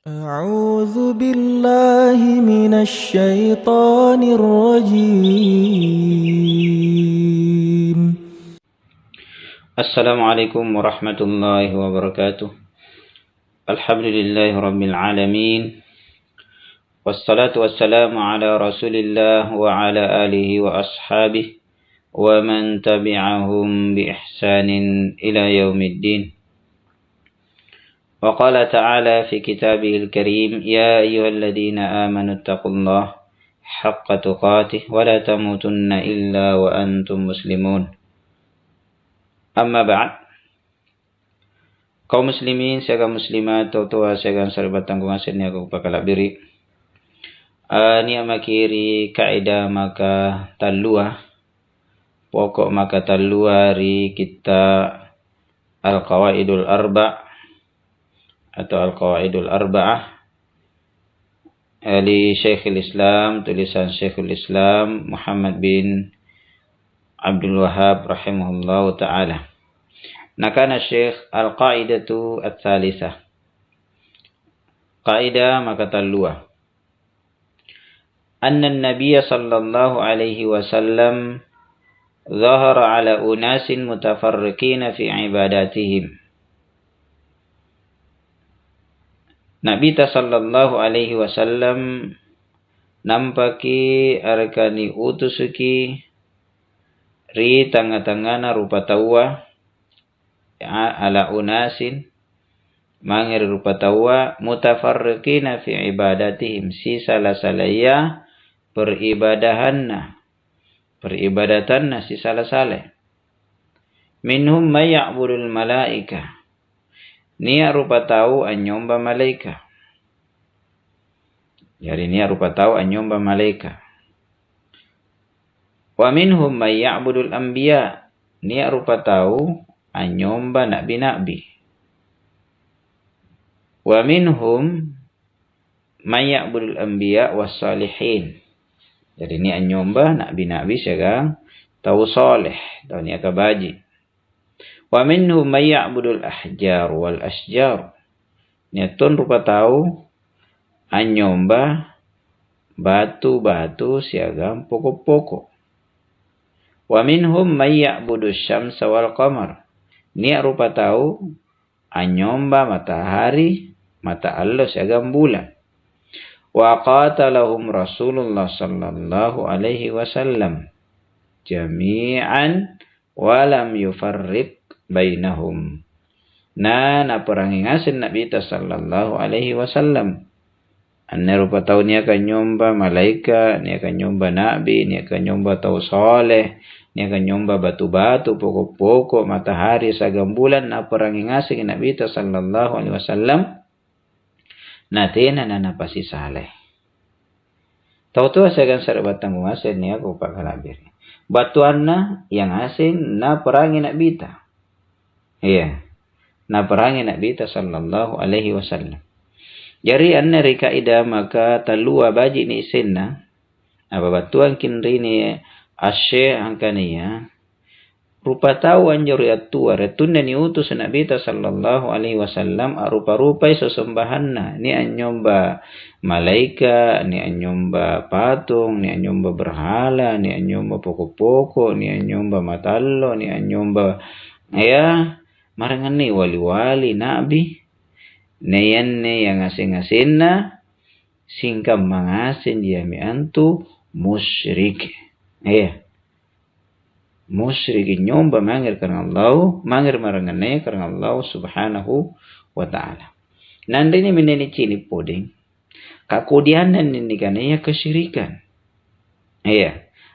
أعوذ بالله من الشيطان الرجيم. السلام عليكم ورحمة الله وبركاته. الحمد لله رب العالمين، والصلاة والسلام على رسول الله وعلى آله وأصحابه ومن تبعهم بإحسان إلى يوم الدين. وقال تعالى في كتابه الكريم: يا أيها الذين آمنوا اتقوا الله حق تقاته ولا تموتن إلا وأنتم مسلمون. Amma ba'd. Kaum muslimin sega muslimat tua sega sarbat tanggung asin aku pakala biri. Ni amakiri kaidah maka talua. Pokok maka talua ri kita Al-Qawaidul Arba' atau Al-Qawaidul Arba'ah li Syekhul Islam, tulisan Syekhul Islam Muhammad bin Abdul Wahhab rahimahullah ta'ala. Nakana Syekh al-qaidatu at-thalithah. Qaidah maka talua. Anna an-nabiy sallallahu alaihi wasallam zahara ala unasin mutafarriqin fi ibadatihim. Nabi sallallahu alaihi wasallam nampaki arkani utusuki ri tanga-tangana rupa tawa ala unasin mangir rupa tawa mutafarriqina fi ibadatihim si salah-salaya peribadatanna si salah-saleh minhum may ya'budul malaika nia rupa tau anyomba malaika. Jadi nia rupa tau anyomba malaika. Wa minhum may ya'budul anbiya nia rupa tau anyomba nabi-nabi. Wa minhum may ya'budul anbiya was salihin. Jadi ni anyomba nabi-nabi segang tau soleh, tau ni akabaji. Wa minhum may ya'budul ahjar wal asjar. Ni ton rupa tau anyomba batu-batu siagam pokok-pokok. Wa minhum may ya'budu syamsa wal qamar. Ni rupa tau anyomba matahari, mata Allah siagam bulan. Wa qatalahum Rasulullah sallallahu alaihi wasallam jami'an wa lam yufarriq bainahum. Na perangi ngasin Nabi sallallahu alaihi wasallam. Anna rupa tau ni akan nyomba malaika, ni akan nyomba nabi, ni akan nyomba tau soleh, ni akan nyomba batu-batu, pokok-pokok, matahari, sagam bulan, na perangi ngasing Nabi sallallahu alaihi wasallam. Natina na pasi saleh. Tau tu asagan sarabat tanggung asin ni aku pakalabir. Batuan na yang asin na perangi Nabi ta. Iya. Na perangi Nabi sallallahu alaihi wasallam. Jadi anna rika ida maka talua baji ni isinna apa batuan kinri ni asy angkaniya rupa tau anjur atua retunda ni utus Nabi sallallahu alaihi wasallam rupa-rupa sesembahanna ni anyomba malaika, ni anyomba patung, ni anyomba berhala, ni anyomba pokok-pokok, ni anyomba matallo, ni anyomba ya marangani wali-wali nabi. Neyanne yang asin-asinna singkam mangasin jami antu musyrik. Musyrik nyomba mangir karena Allah, mangir marangane karena Allah subhanahu wa ta'ala. Nanda ini meneni cini poding. Kakudianan ini kanaya kesyirikan.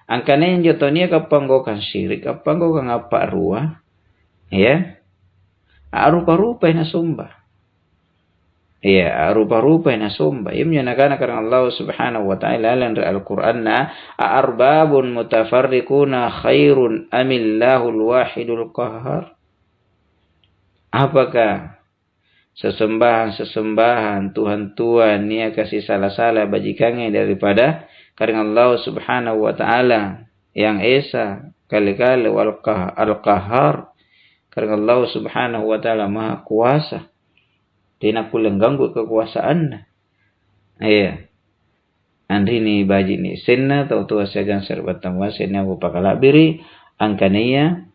Angkane yang jotonia kapanggokan syirik, kapanggokan apa ruah. Rupa-rupa na sumba. Rupa-rupa na sumba. Imnya nakana karena Allah subhanahu wa ta'ala lan al-Qur'an na arbabun mutafarriquna khairun amillahul wahidul qahhar. Apakah sesembahan Tuhan-Tuhan ni kasih salah-salah bajikannya daripada karena Allah subhanahu wa ta'ala yang esa kali-kali al-qahhar karena Allah subhanahu wa ta'ala maha kuasa. Tina kulang ganggu kekuasaan. Iya. Andri ni baji ni senna tau tua segan serbatang wa senna bu pakalabiri angkania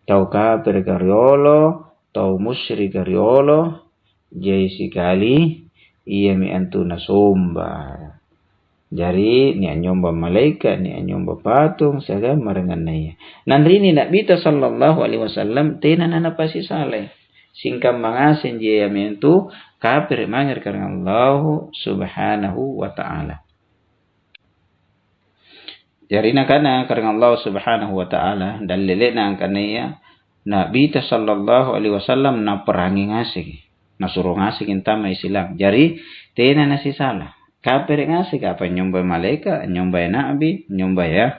tau kafir kariolo tau musyrik kariolo jai sikali iya mi antu nasomba. Jari ni anyomba malaikat ni anyomba patung saga marenganaya. Nandri ni Nabi sallallahu alaihi wasallam tena nana pasi saleh. Singkam mangasin dia mi antu kafir mangir karena Allah subhanahu wa ta'ala. Jari nakana karena Allah subhanahu wa ta'ala dalile na angkanaya Nabi sallallahu alaihi wasallam na perangi ngasih. Na suruh ngasih intama Islam. Jari tena nasi salah. Kafir ngasih apa nyembah malaikat, nyembah nabi, nyembah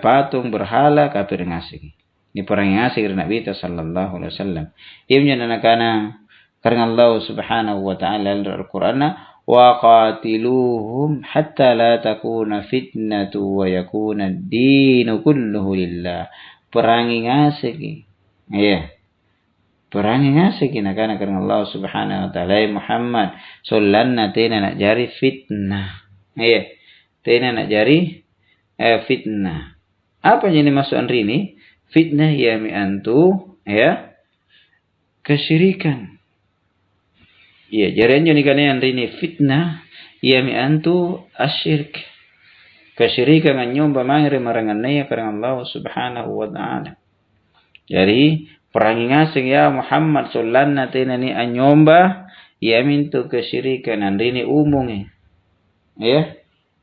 patung berhala kafir ngasih. Ini perangi ngasih dari Nabi sallallahu alaihi wasallam. Dia nakana karena Allah subhanahu wa ta'ala dalam Al-Qur'an wa qatiluhum hatta la takuna fitnatu wa yakuna ad-dinu kulluhu lillah. Perangi ngasih. Iya. Perangi ngasih nakana karena Allah subhanahu wa ta'ala Muhammad sallanna tena nak jari fitnah. Iya. Tena nak jari fitnah. Apa yang dimaksud ini? Fitnah ya mi antu ya kesyirikan. Iya, jariannya ni kana ini fitnah ya mi antu asyirk. Kesyirikan nyomba mangre marangannya karena Allah subhanahu wa ta'ala. Jadi perangi ngasing ya Muhammad sallanna tena ni anyomba ya mintu kesyirikan andini umum ya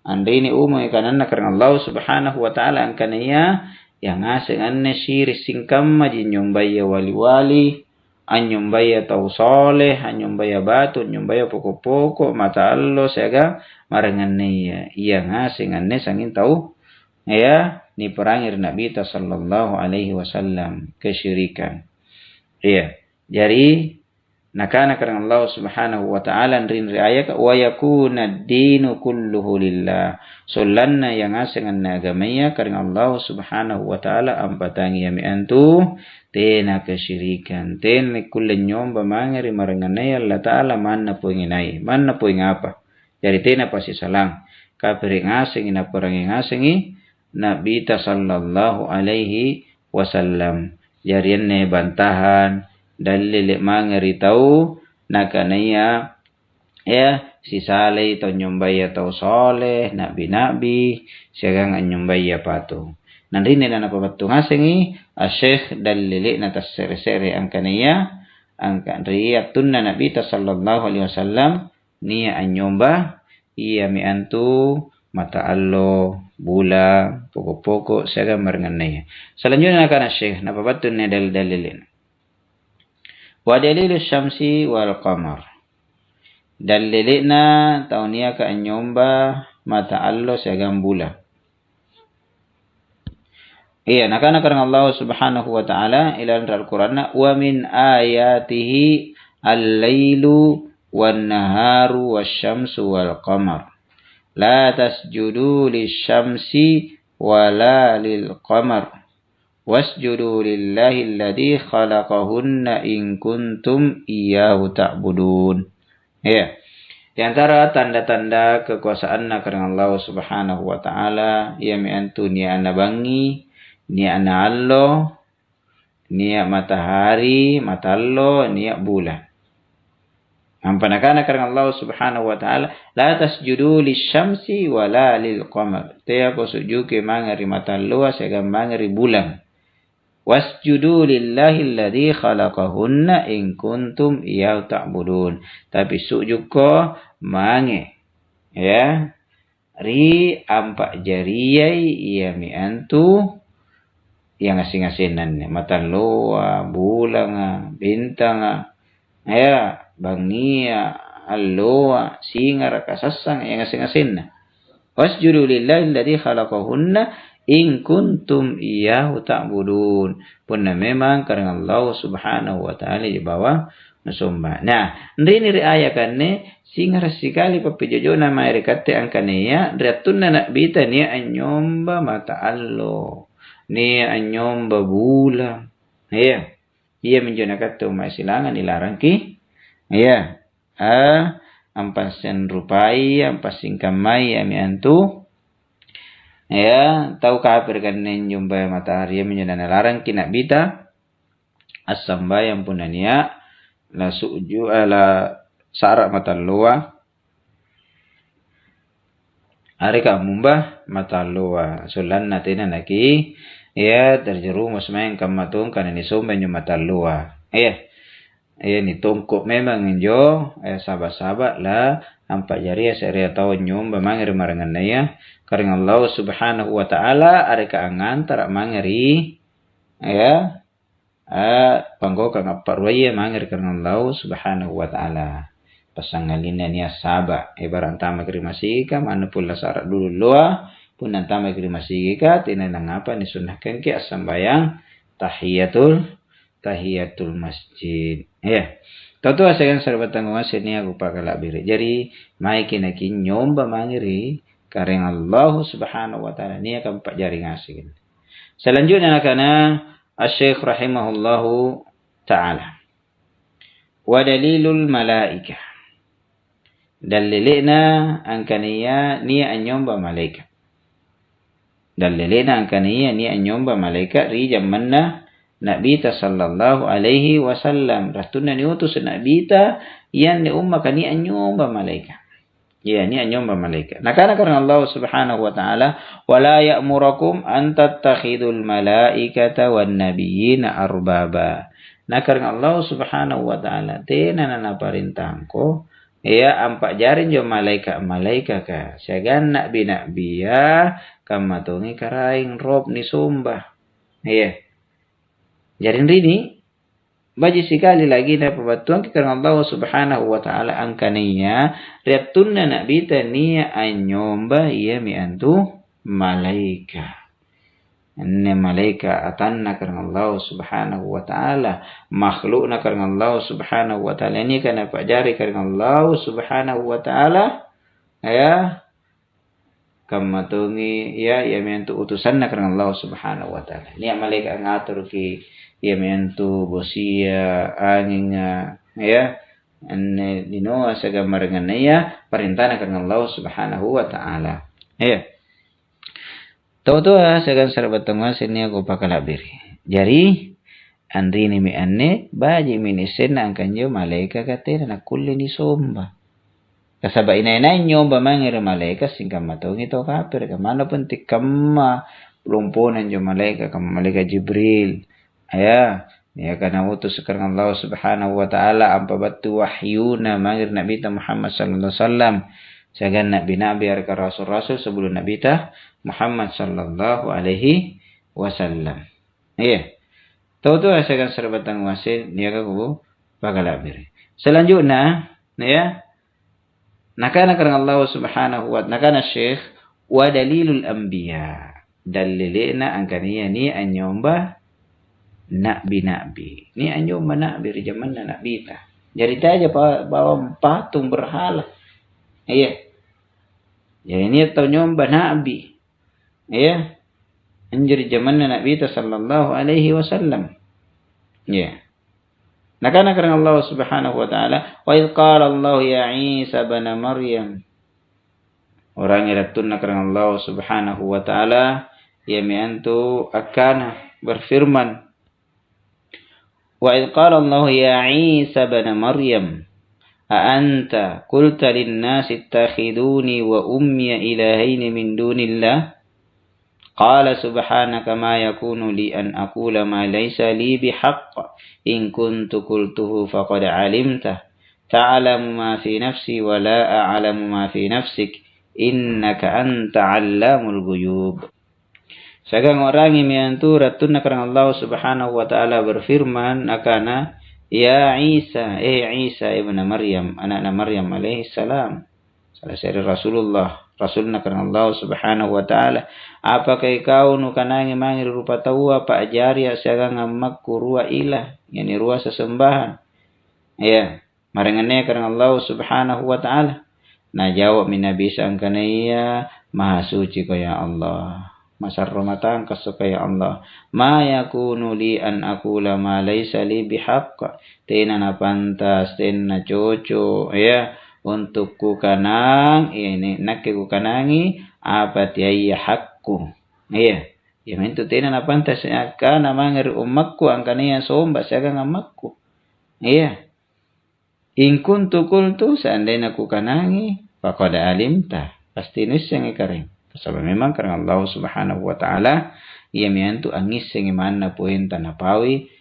andini umum karena Allah subhanahu wa ta'ala angkania yang ngasing anne syirik singkam maji nyomba ya wali-wali anyomba ya tau soleh anyomba ya batu anyomba ya pokok-pokok mata Allah saga marangannya ya ngasing anne sangin tau ya ni perangir Nabi sallallahu alaihi wasallam kesyirikan. Iya. Jadi nakana karena Allah subhanahu wa ta'ala rin riayaka wa yakuna ad-dinu kulluhu lillah. Sollanna yang asengan nagamaya karena Allah subhanahu wa ta'ala ampatangi yami antu tena kesyirikan. Tena kullen nyomba mangari maranganaya Allah ta'ala manna poinginai. Manna poing apa? Jadi tena pasti salang. Kafir ngasengi na perangi ngasengi Nabi sallallahu alaihi wasallam. Jarianne bantahan dalil mangari tau nakanaya ya si saleh tau nyombaya tau soleh nabi siagang nyombaya patung. Nanti ni nana patung asengi asyikh dalil na tasere-sere angkanaya angkan riyatun Nabi sallallahu alaihi wasallam ni anyomba iya mi antu mata Allah bulan pokok-pokok saya marangannya. Selanjutnya akan Syekh napabatun ni dalilin. Wa dalilu syamsi wal qamar. Dalilina taunia ka anyomba mata Allah saya bulan. Iya, nakana karena Allah subhanahu wa ta'ala ilan Al-Qur'an wa min ayatihi al-lailu wan naharu wasyamsu wal qamar. La tasjudu lisyamsi wala lil qamar wasjudu lillahi alladhi khalaqahunna in kuntum iyyahu ta'budun. Ya. Di antara tanda-tanda kekuasaan karena Allah subhanahu wa ta'ala ya mi antu ni anabangi ni ana Allah ni matahari mata Allah ni bulan. Ampanakana karena Allah subhanahu wa ta'ala la tasjudu lisyamsi wala lil qamar. Tea ko sujud ke mangari mata Allah sega mangari bulan. Wasjudu lillahi alladhi khalaqahunna in kuntum iyyahu ta'budun. Tapi sujud ko mange ya ri ampak jariyai iya mi antu yang asing-asingan mata Allah bulan bintang ya bangia alloa singar kasasang yang asin-asin na. Wasjudu lillahi alladhi khalaqahunna in kuntum iyyahu ta'budun. Punna memang karena Allah subhanahu wa ta'ala di bawah nasumba. Nah, ini riayakan ne singar sekali papijojo na mairikate angkaniya riatunna nak bita ni anyomba mata Allah. Ni anyomba bulan. Ya. Ia menjana kata umat silangan dilarang ki Ya. Ampasen rupai, ampasin kamai, ami antu. Ya, tahu kafir kan jumpa matahari menyedana larang kina bita. Asamba yang punania la suju ala sarak mata luar. Hari kamumbah mata luar. Sulan natina lagi. Ya, terjerumus main kamatung kan ini sumber mata luar. Ni tongkok memang njo sahabat-sahabat lah ampak jari saya tahu nyum memang marangan ya karena Allah Subhanahu wa taala ada keangan tarak mangeri ya panggo kang parwaya mangeri karena Allah Subhanahu wa taala pasangalina niya sahabat ibarat tama krimasika manapun la sarak dulu loa pun tama krimasika tinanang apa ni sunnahkan ki asambayang tahiyatul masjid. Ya. Toto asagan sarbatan ngawase ni aku pakala biri. Jadi mai kinaki nyomba mangiri kareng Allah Subhanahu wa taala ni akan pak jari ngasin. Selanjutnya nakana Asy-Syaikh rahimahullahu taala. Wa dalilul malaikah. Dalilina angkaniya ni anyomba malaikat. Dalilina angkaniya ni anyomba malaikat ri jamanna Nabi ta sallallahu alaihi wasallam ratuna ni utus Nabi ta yan ni umma kani anyomba malaika. Ya ni anyomba malaika. Nakana karena Allah Subhanahu wa taala wala ya'murakum an tattakhidul malaikata wan nabiyina arbaba. Nah karena Allah Subhanahu wa taala tenana parintangko ya ampak jarin jo malaika ka sagan nabi ya kamatungi karaing rob ni sumbah. Ya. Jarin rini baji sekali lagi na pabatuan karena Allah Subhanahu wa taala angkaninya riatunna nabi tania anyomba iya mi antu malaika. Anne malaika atanna karena Allah Subhanahu wa taala makhlukna karena Allah Subhanahu wa taala ini kana pajari karena Allah Subhanahu wa taala ya kamatungi ya mi antu utusanna karena Allah Subhanahu wa taala. Ni malaika ngatur ki ya mentu bosia anginga ya anne dino asaga marangan ya perintahna karena Allah Subhanahu wa taala ya toto asaga sarbat tengah sini aku pakala biri jari andrini mi anne baji minisen angkanjo malaika katena na kulli ni somba kasaba inay nyomba mangir malaika singkam matongi to kafir kamano pun tikamma lumpunan jo malaika kam malaika Jibril ya karena utus sekarang Allah Subhanahu wa taala ampa batu wahyuna mangir Nabi ta Muhammad sallallahu alaihi wasallam sagan nabi arka rasul sebelum Nabi ta Muhammad sallallahu alaihi wasallam. Ya. Tahu sagan serbatan wasin dia ku bagalabir. Selanjutnya ya nakana karena Allah Subhanahu wa nakana Syekh wa dalilul anbiya dalilina angkaniya ni anyomba nabi ni anjo nabi di zaman nabi ta jadi aja bawa patung berhala iya jadi ini tau nyomba nabi iya anjir zaman nabi ta sallallahu alaihi wasallam iya nakana karena Allah Subhanahu wa taala wa idh qala Allah ya Isa ibn Maryam orang iratuna karena Allah Subhanahu wa taala ya miantu akana berfirman وإذ قال الله يا عيسى بن مريم أأنت قلت للناس اتخذوني وأمي إلهين من دون الله قال سبحانك ما يكون لي أن أقول ما ليس لي بحق إن كنت قلته فقد علمته تعلم ما في نفسي ولا أعلم ما في نفسك إنك أنت علام الغيوب. Sagang orang yang ratun karena Allah Subhanahu wa taala berfirman akana ya Isa Isa ibn Maryam anak Maryam alaihi salam salah satu rasulna karena Allah Subhanahu wa taala apakah kau nu kanangi mangir rupa tahu apa ajari sagang ngamak kurua ilah yani ruwa sesembahan ya marangane karena Allah Subhanahu wa taala nah jawab min nabi sangkana ya maha suci kau ya Allah masar rumatang kasukaya Allah. Ma yakunu li an aqula ma laysa li bihaqq. Tina na pantas, tina na cucu, ya, untuk ku kanang, ini nakke ku kanangi, apa tiaya hakku. Iya, ya mentu tina na pantas, kana mangir umakku, angkaniya somba, siagang amakku. Iya. In kuntu qultu, seandainya ku kanangi, faqad alimta. Pasti nisang ikaring. Sebab memang karena Allah Subhanahu wa taala ia miantu angis sing manna poin tanapawi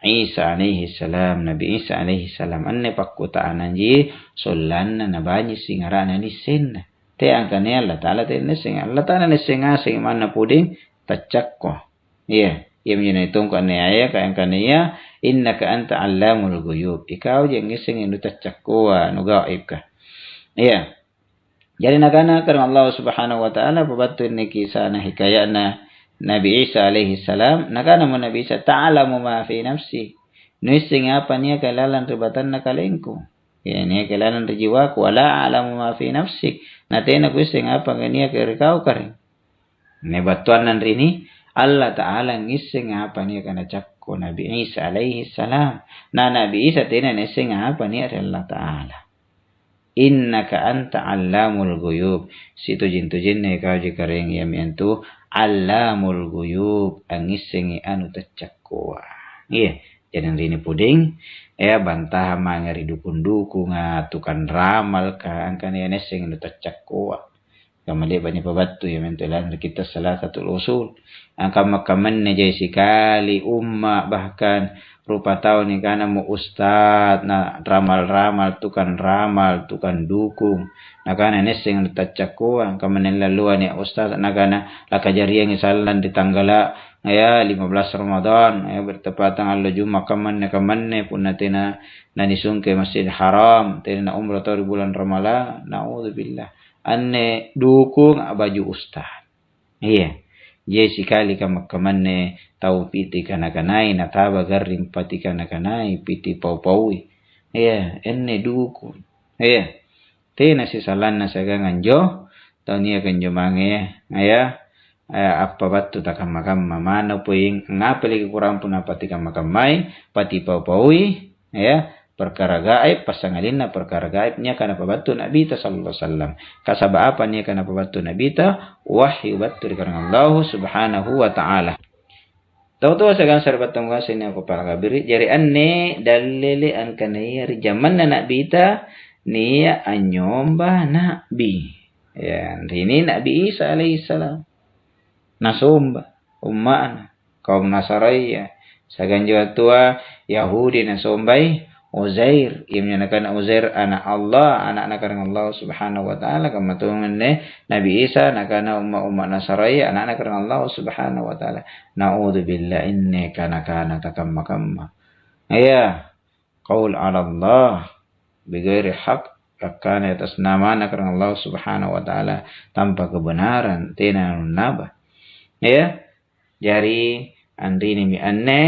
Isa alaihi salam, Nabi Isa alaihi salam anne pakkuta ananji sollanna nabani singarana ni senna. Te angkane Allah taala te nising Allah taala nising sing manna puding tacakko. Iya, ia menyenaitung kan aya ka angkane ya innaka anta allamul ghuyub. Ikau yang ngising inu tacakko anu gaib ka. Iya. Jadi nakana karena Allah Subhanahu wa taala pabatu ni kisah na hikayana Nabi Isa alaihi salam nakana mo Nabi Isa ta'lamu ma fi nafsi. Nuising apa niya kailalan ribatan na kalengko. Ya niya kailalan rijiwa ko wala a'lamu ma fi nafsi. Natena ko ising apa niya kay rikau karing. Ne batuan nan rini Allah taala ngising apa niya kana cakko Nabi Isa alaihi salam. Na Nabi Isa tena nising apa niya Allah taala. Innaka anta allamul ghuyub. Situ jin ne kau jikaring ya miantu allamul ghuyub angisingi anu tacakkoa. Iya, jadi rini puding ya bantah mangari dukun-dukun tukan ramal ka angkan ya nesing anu tacakkoa. Kamali banyak pabatu ya mentelan kita salah satu usul. Angka makaman ne jay sikali umma bahkan rupa tahun ni kana mo ustad na ramal-ramal tukan dukung na kana nesing tacakkuan kamanen laluan ni ustad na kana lakajariang isalan di tanggala ya 15 Ramadan ya bertepatan Allah Jumat kaman pun natina nanisungke Masjid Haram tina umrah tahun bulan Ramadan naudzubillah anne dukung baju ustad. Iya. Ye sikali kamakamane tau piti kanakanai nataba garing pati kanakanai piti pau-paui. Iya, enne dukun. Iya. Tena si salanna sagangan jo taunia kan jo mange ya apa batu takamakam mana puing ngapeli kurang pun pati kamakamai pati pau-paui ya perkara gaib pasangalina perkara gaibnya kana pabatu Nabi ta sallallahu alaihi wasallam kasaba apa nya kana pabatu Nabi ta wahyu batu karena Allah Subhanahu wa taala. Tahu sagan sarbat tangwasin aku para kabiri jari anne dalile an kanaya zaman Nabi ta niya anyomba Nabi. Ya, ini Nabi Isa alaihi salam. Nasomba umma kaum Nasaraya sagan jawa tua Yahudi nasombai Uzair, ia menyatakan Uzair anak Allah, anak karena Allah Subhanahu wa taala kama tumanne Nabi Isa nakana umma Nasaraya anak karena Allah Subhanahu wa taala. Naudzubillah innaka kana takamma. Ya, qaul 'ala Allah bighairi haqq kana atas nama karena Allah Subhanahu wa taala tanpa kebenaran tina naba. Ya, jari andini mi anne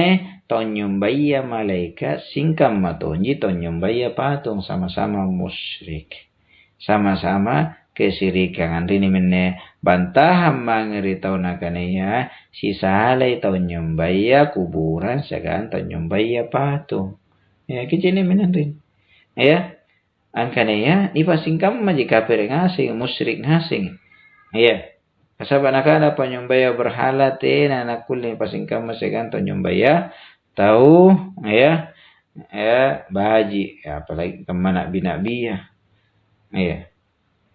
tonyumbaya malaikat singkam matonji tonyumbaya patung sama-sama musyrik. Sama-sama kesirikan. Rini menne bantaham mangeri tau nakanaya si salai tonyumbaya kuburan segan tonyumbaya patung. Ya kicini menandrin. Ya angkanaya di pasingkam majika perengasing musyrik ngasing. Ya kasaba nakana panyumbaya berhala tena nakuli pasingkam segan tonyumbaya tahu ya bahaji ya, apalagi kama nabi ya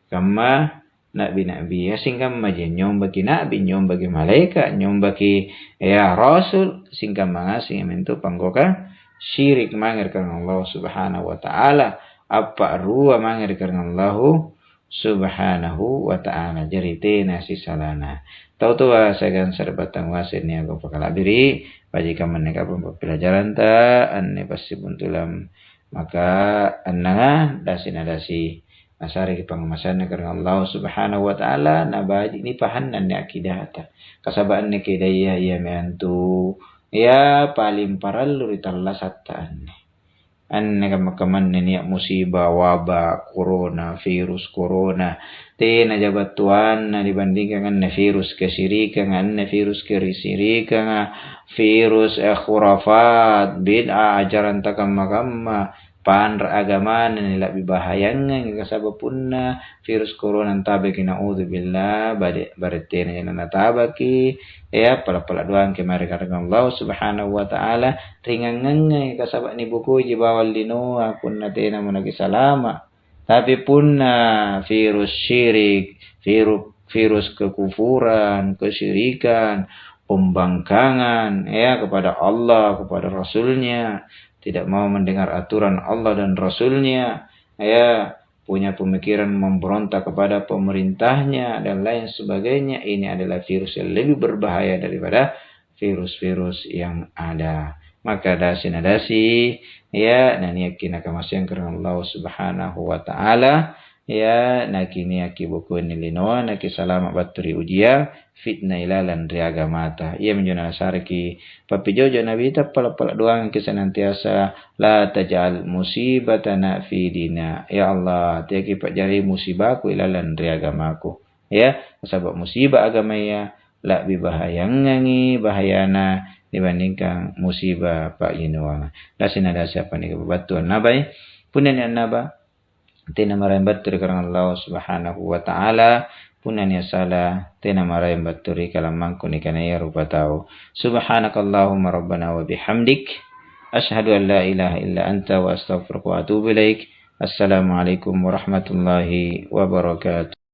kama nabi ya singkam maje nyom bagi nabi nyom bagi malaikat nyom bagi ya rasul singkam mangasing mentu panggoka syirik mangir karena Allah Subhanahu wa taala apa ruwa mangir karena Allah Subhanahu wa ta'ala jarite nasi salana tau tua sagan serbatang wasin ni aku pakalabiri pajika meneka pembelajaran ta anne pasti buntulam maka anna dasi asari pangemasan karena Allah Subhanahu wa ta'ala nabaji ni pahanan ni akidata kasabaan ni kidaya ya meantu ya paling parallu ritalla sattaan anna kama niya musibah wabah corona virus corona tena jabatuan na dibandingkan na virus kesirikan na virus kerisirikan virus khurafat bid'ah ajaran takam-makam panra agama na nila bibahayangan kasabapunna virus corona tabe kinaudzubillah baretena yana natabaki ya pala doang kemari karena Allah subhanahu wa ta'ala ringangan kasabak ni buku jibawal dino punna tena munagi salama tapi punna virus syirik virus kekufuran kesyirikan pembangkangan ya kepada Allah kepada Rasulnya, tidak mau mendengar aturan Allah dan Rasulnya, ya punya pemikiran memberontak kepada pemerintahnya dan lain sebagainya. Ini adalah virus yang lebih berbahaya daripada virus-virus yang ada. Maka dasi ya nani yakin akamasyan karena Allah subhanahu wa ta'ala ya nakini aki buku nilinoa naki salama baturi ujia fitna ilalan riaga mata ia menjuna sarki papijojo nabi ta pala doang ki senantiasa la tajal musibatana fi dina ya Allah tiaki pajari musibahku ilalan riaga maku ya sebab musibah agama ya la bibahayangangi bahayana dibandingkan musibah pak inuang dasina siapa ni kebatuan nabai punan naba tena marahin baturi karena Allah subhanahu wa ta'ala punan ya salah tena marahin baturi kalamangku ni kanaya rupa tau subhanakallahumma rabbana wa bihamdik ashhadu an la ilaha illa anta wa astaghfiruka wa atubu ilaik. Assalamualaikum warahmatullahi wabarakatuh.